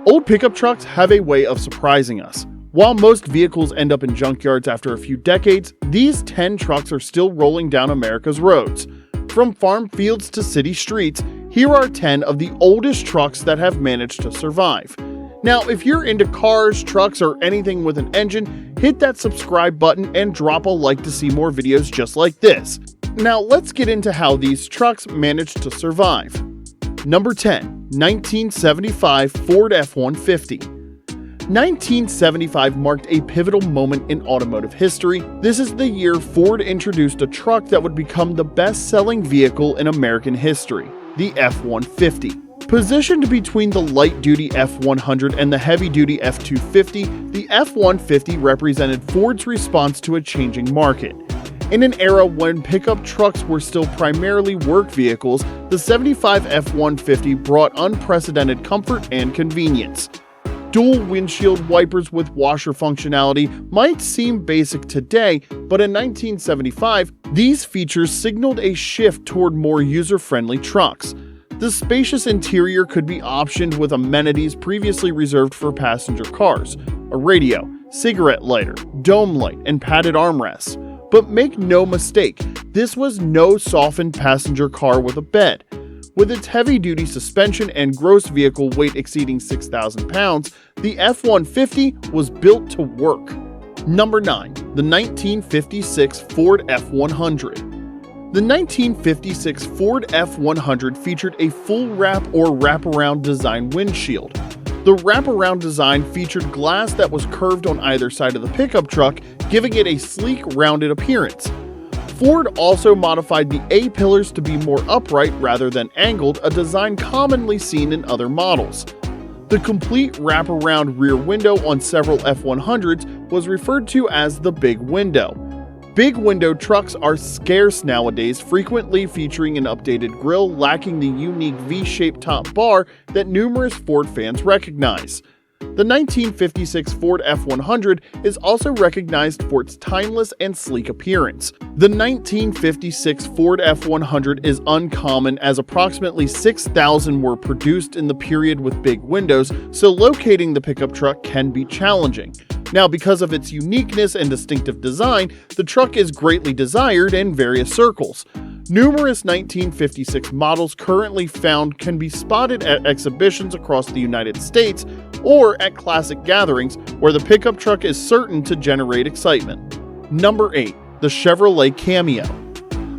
Old pickup trucks have a way of surprising us. While most vehicles end up in junkyards after a few decades, these 10 trucks are still rolling down America's roads. From farm fields to city streets, here are 10 of the oldest trucks that have managed to survive. Now, if you're into cars, trucks, or anything with an engine, hit that subscribe button and drop a like to see more videos just like this. Now, let's get into how these trucks managed to survive. Number 10. 1975 Ford F-150. 1975 marked a pivotal moment in automotive history. This is the year Ford introduced a truck that would become the best-selling vehicle in American history, the F-150. Positioned between the light-duty F-100 and the heavy-duty F-250, the F-150 represented Ford's response to a changing market. In an era when pickup trucks were still primarily work vehicles, the 75 F-150 brought unprecedented comfort and convenience. Dual windshield wipers with washer functionality might seem basic today, but in 1975, these features signaled a shift toward more user-friendly trucks. The spacious interior could be optioned with amenities previously reserved for passenger cars: a radio, cigarette lighter, dome light, and padded armrests. But make no mistake, this was no softened passenger car with a bed. With its heavy-duty suspension and gross vehicle weight exceeding 6,000 pounds, the F-150 was built to work. Number 9. The 1956 Ford F-100. The 1956 Ford F-100 featured a full wrap or wraparound design windshield. The wraparound design featured glass that was curved on either side of the pickup truck, giving it a sleek, rounded appearance. Ford also modified the A-pillars to be more upright rather than angled, a design commonly seen in other models. The complete wraparound rear window on several F-100s was referred to as the Big Window. Big window trucks are scarce nowadays, frequently featuring an updated grille lacking the unique V-shaped top bar that numerous Ford fans recognize. The 1956 Ford F-100 is also recognized for its timeless and sleek appearance. The 1956 Ford F-100 is uncommon as approximately 6,000 were produced in the period with big windows, so locating the pickup truck can be challenging. Now, because of its uniqueness and distinctive design, the truck is greatly desired in various circles. Numerous 1956 models currently found can be spotted at exhibitions across the United States or at classic gatherings where the pickup truck is certain to generate excitement. Number 8. The Chevrolet Cameo.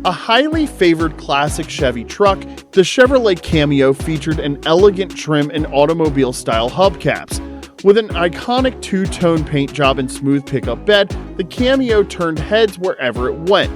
A highly favored classic Chevy truck, the Chevrolet Cameo featured an elegant trim and automobile-style hubcaps. With an iconic two-tone paint job and smooth pickup bed, the Cameo turned heads wherever it went.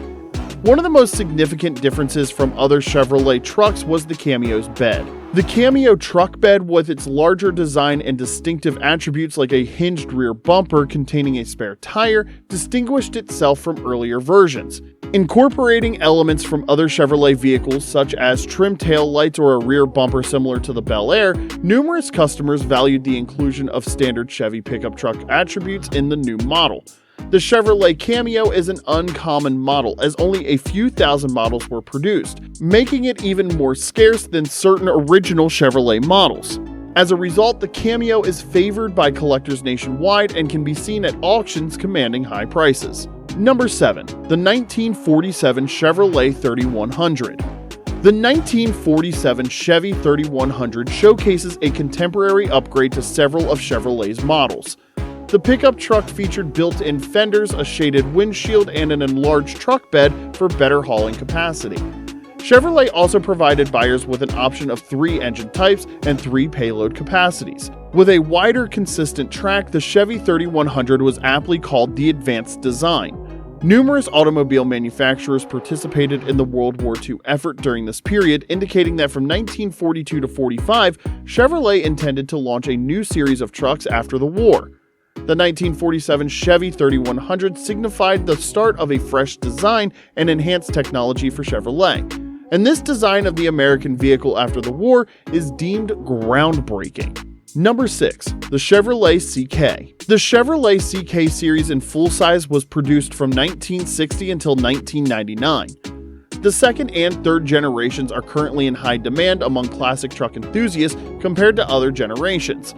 One of the most significant differences from other Chevrolet trucks was the Cameo's bed. The Cameo truck bed, with its larger design and distinctive attributes like a hinged rear bumper containing a spare tire, distinguished itself from earlier versions. Incorporating elements from other Chevrolet vehicles such as trim tail lights or a rear bumper similar to the Bel Air, numerous customers valued the inclusion of standard Chevy pickup truck attributes in the new model. The Chevrolet Cameo is an uncommon model, as only a few thousand models were produced, making it even more scarce than certain original Chevrolet models. As a result, the Cameo is favored by collectors nationwide and can be seen at auctions commanding high prices. Number 7. The 1947 Chevrolet 3100. The 1947 Chevy 3100 showcases a contemporary upgrade to several of Chevrolet's models. The pickup truck featured built-in fenders, a shaded windshield, and an enlarged truck bed for better hauling capacity. Chevrolet also provided buyers with an option of 3 engine types and 3 payload capacities. With a wider, consistent track, the Chevy 3100 was aptly called the advanced design. Numerous automobile manufacturers participated in the World War II effort during this period, indicating that from 1942 to 45, Chevrolet intended to launch a new series of trucks after the war. The 1947 Chevy 3100 signified the start of a fresh design and enhanced technology for Chevrolet. And this design of the American vehicle after the war is deemed groundbreaking. Number 6. The Chevrolet CK. The Chevrolet CK series in full size was produced from 1960 until 1999. The second and third generations are currently in high demand among classic truck enthusiasts compared to other generations.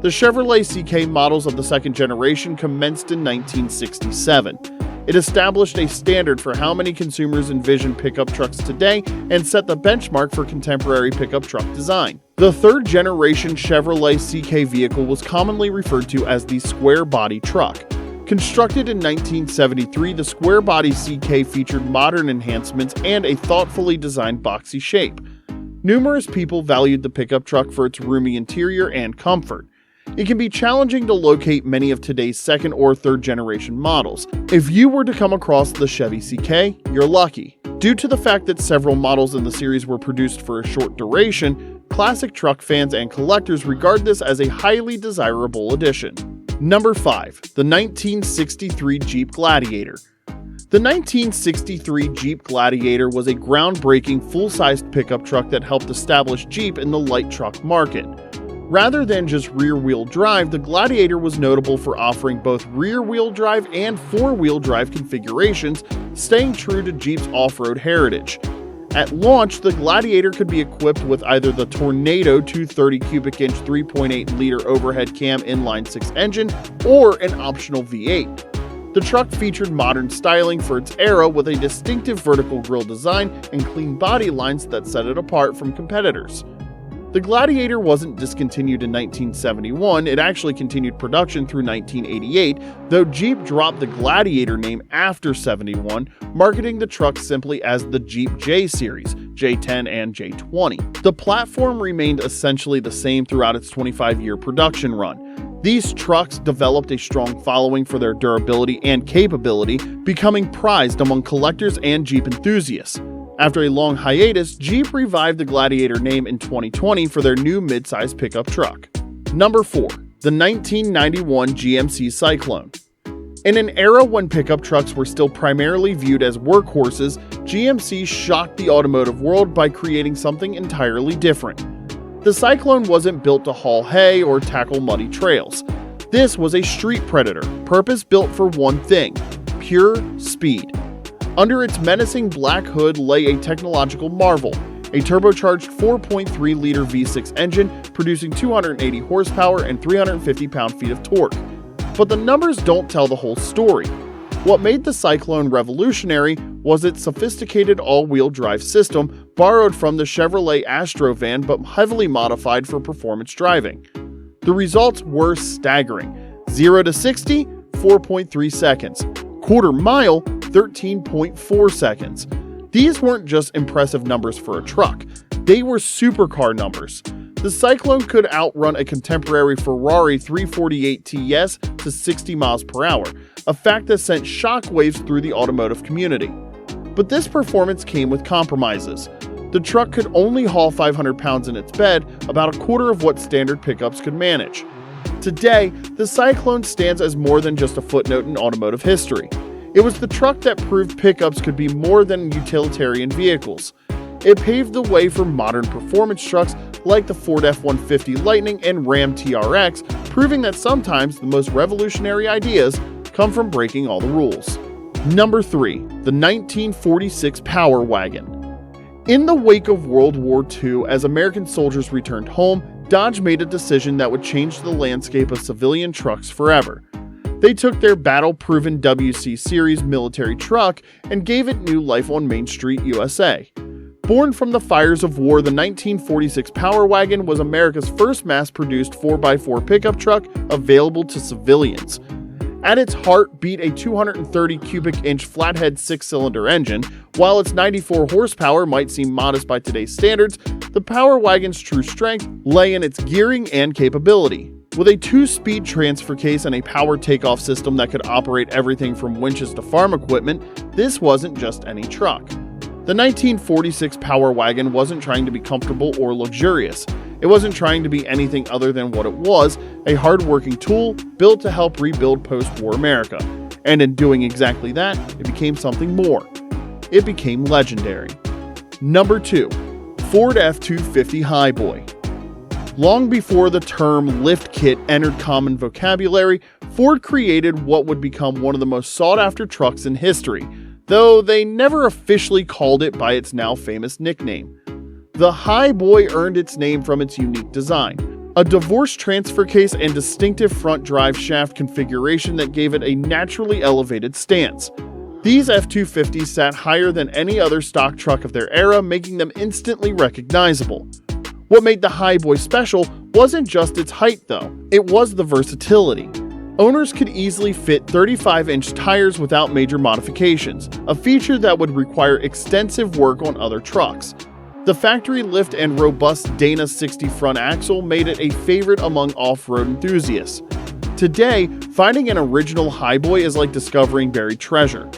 The Chevrolet CK models of the second generation commenced in 1967. It established a standard for how many consumers envision pickup trucks today and set the benchmark for contemporary pickup truck design. The third generation Chevrolet CK vehicle was commonly referred to as the square body truck. Constructed in 1973, the square body CK featured modern enhancements and a thoughtfully designed boxy shape. Numerous people valued the pickup truck for its roomy interior and comfort. It can be challenging to locate many of today's second or third generation models. If you were to come across the Chevy CK, you're lucky. Due to the fact that several models in the series were produced for a short duration, classic truck fans and collectors regard this as a highly desirable addition. Number 5. The 1963 Jeep Gladiator. The 1963 Jeep Gladiator was a groundbreaking full-sized pickup truck that helped establish Jeep in the light truck market. Rather than just rear-wheel drive, the Gladiator was notable for offering both rear-wheel drive and four-wheel drive configurations, staying true to Jeep's off-road heritage. At launch, the Gladiator could be equipped with either the Tornado 230 cubic inch 3.8 liter overhead cam inline-six engine or an optional V8. The truck featured modern styling for its era with a distinctive vertical grille design and clean body lines that set it apart from competitors. The Gladiator wasn't discontinued in 1971, it actually continued production through 1988, though Jeep dropped the Gladiator name after 71, marketing the truck simply as the Jeep J Series, J10 and J20. The platform remained essentially the same throughout its 25-year production run. These trucks developed a strong following for their durability and capability, becoming prized among collectors and Jeep enthusiasts. After a long hiatus, Jeep revived the Gladiator name in 2020 for their new midsize pickup truck. Number 4. The 1991 GMC Syclone. In an era when pickup trucks were still primarily viewed as workhorses, GMC shocked the automotive world by creating something entirely different. The Syclone wasn't built to haul hay or tackle muddy trails. This was a street predator, purpose-built for one thing: pure speed. Under its menacing black hood lay a technological marvel, a turbocharged 4.3-liter V6 engine producing 280 horsepower and 350 pound-feet of torque. But the numbers don't tell the whole story. What made the Syclone revolutionary was its sophisticated all-wheel drive system, borrowed from the Chevrolet Astro van but heavily modified for performance driving. The results were staggering: 0 to 60, 4.3 seconds. Quarter mile, 13.4 seconds. These weren't just impressive numbers for a truck, they were supercar numbers. The Syclone could outrun a contemporary Ferrari 348 TS to 60 miles per hour, a fact that sent shockwaves through the automotive community. But this performance came with compromises. The truck could only haul 500 pounds in its bed, about a quarter of what standard pickups could manage. Today, the Syclone stands as more than just a footnote in automotive history. It was the truck that proved pickups could be more than utilitarian vehicles. It paved the way for modern performance trucks like the Ford F-150 Lightning and Ram TRX, proving that sometimes the most revolutionary ideas come from breaking all the rules. Number 3. The 1946 Power Wagon. In the wake of World War II, as American soldiers returned home, Dodge made a decision that would change the landscape of civilian trucks forever. They took their battle-proven WC Series military truck and gave it new life on Main Street, USA. Born from the fires of war, the 1946 Power Wagon was America's first mass-produced 4x4 pickup truck available to civilians. At its heart beat a 230 cubic inch flathead 6-cylinder engine. While its 94 horsepower might seem modest by today's standards, the Power Wagon's true strength lay in its gearing and capability. With a 2-speed transfer case and a power takeoff system that could operate everything from winches to farm equipment, this wasn't just any truck. The 1946 Power Wagon wasn't trying to be comfortable or luxurious. It wasn't trying to be anything other than what it was: a hard-working tool built to help rebuild post-war America. And in doing exactly that, it became something more. It became legendary. Number 2. Ford F-250 Highboy. Long before the term lift kit entered common vocabulary, Ford created what would become one of the most sought-after trucks in history, though they never officially called it by its now famous nickname. The Highboy earned its name from its unique design. a divorce transfer case and distinctive front drive shaft configuration that gave it a naturally elevated stance. These F-250s sat higher than any other stock truck of their era, making them instantly recognizable. What made the Highboy special wasn't just its height though, it was the versatility. Owners could easily fit 35-inch tires without major modifications, a feature that would require extensive work on other trucks. The factory lift and robust Dana 60 front axle made it a favorite among off-road enthusiasts. Today, finding an original Highboy is like discovering buried treasure.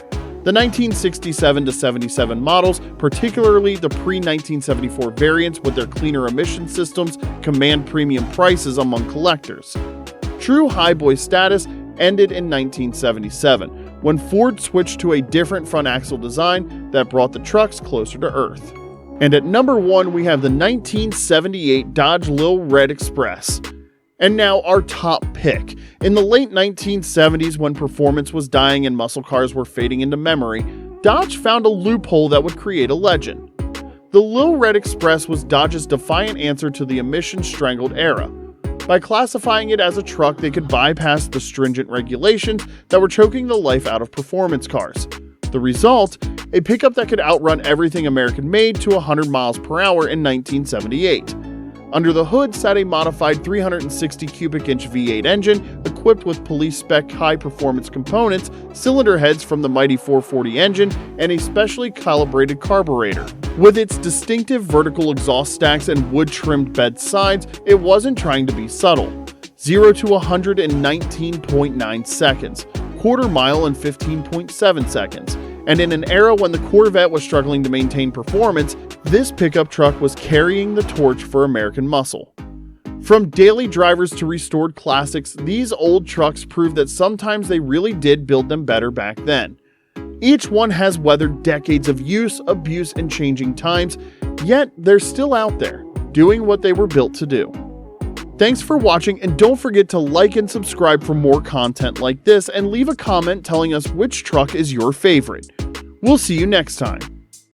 The 1967-77 models, particularly the pre-1974 variants with their cleaner emission systems, command premium prices among collectors. True Highboy status ended in 1977, when Ford switched to a different front axle design that brought the trucks closer to Earth. And at number 1, we have the 1978 Dodge Lil Red Express. And now our top pick. In the late 1970s, when performance was dying and muscle cars were fading into memory, Dodge found a loophole that would create a legend. The Lil Red Express was Dodge's defiant answer to the emission-strangled era. By classifying it as a truck, they could bypass the stringent regulations that were choking the life out of performance cars. The result? A pickup that could outrun everything American made to 100 miles per hour in 1978. Under the hood sat a modified 360 cubic inch V8 engine equipped with police-spec high-performance components, cylinder heads from the mighty 440 engine, and a specially calibrated carburetor. With its distinctive vertical exhaust stacks and wood-trimmed bed sides, it wasn't trying to be subtle. 0 to 100 in 19.9 seconds, quarter mile in 15.7 seconds. And in an era when the Corvette was struggling to maintain performance, this pickup truck was carrying the torch for American muscle. From daily drivers to restored classics, these old trucks prove that sometimes they really did build them better back then. Each one has weathered decades of use, abuse, and changing times, yet they're still out there, doing what they were built to do. Thanks for watching, and don't forget to like and subscribe for more content like this, and leave a comment telling us which truck is your favorite. We'll see you next time.